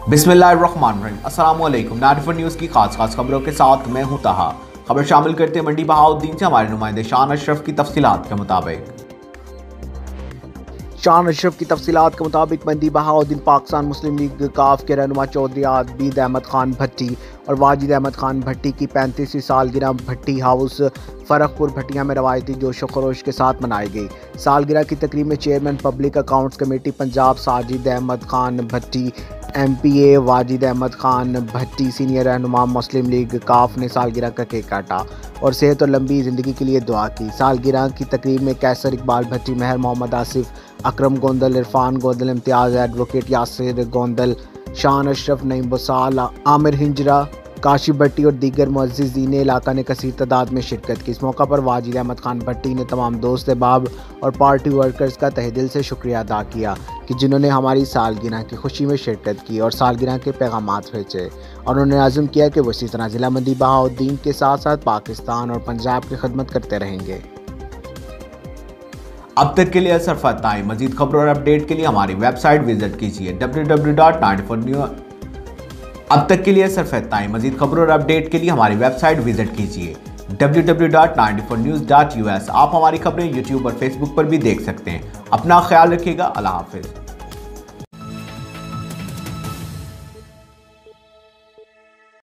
बिस्मिल्लाहिर्रहमानिर्रहीम। अस्सलाम वालेकुम। 94 न्यूज़ की खास खबरों के साथ मैं हूं ताहा। खबर शामिल करते हैं मंडी बहाउद्दीन से हमारे नुमाइंदे शान अशरफ की तफसीलात के मुताबिक। शान अशरफ की तफसीलात के मुताबिक मंडी बहाउद्दीन पाकिस्तान मुस्लिम लीग काफ के रहनुमा चौधरी आबिद अहमद खान भट्टी और वाजिद अहमद खान भट्टी की 35वीं सालगिरह भट्टी हाउस फ़रखपुर भट्टियां में रवायती जोश व खरोश के साथ मनाई गई। सालगिरह की तकरीब में chairman public accounts committee Punjab Sajid Ahmed Khan Bhatti, MPA Wajid Ahmed Khan Bhatti, senior रहनुमा मुस्लिम लीग काफ ने सालगिरह का केक काटा और सेहत और लंबी ज़िंदगी के लिए दुआ की। सालगिरह की तकरीब में कैसर इकबाल भट्टी, महर मोहम्मद आसिफ, अकरम गोंदल, इरफान गोंदल, इम्तियाज़, एडवोकेट यासिर गोंदल, शान अशरफ, नईम बसाल, आमिर हिंजरा, काशी भट्टी और दीगर मुअज़्ज़िज़ीन इलाका ने कसीर तादाद में शिरकत की। इस मौका पर वाजिद अहमद खान भट्टी ने तमाम दोस्त अहबाब और पार्टी वर्कर्स का तहे दिल से शुक्रिया अदा किया कि जिन्होंने हमारी सालगिरह की खुशी में शिरकत की और सालगिरह के पैगामात भेजे, और उन्होंने आज़म किया कि वो इसी तरह ज़िला मंडी बहाउद्दीन के साथ साथ पाकिस्तान और पंजाब की खिदमत करते रहेंगे। अब तक के लिए सिर्फ इतना ही। मज़ीद खबरों और अपडेट के लिए हमारी वेबसाइट विजिट कीजिए www.94news। अब तक के लिए सिर्फ इतना ही। मज़ीद खबरों और अपडेट के लिए हमारी वेबसाइट विजिट कीजिए www.94news.us। आप हमारी खबरें यूट्यूब और फेसबुक पर भी देख सकते हैं। अपना ख्याल रखिएगा। अल्लाह हाफिज़।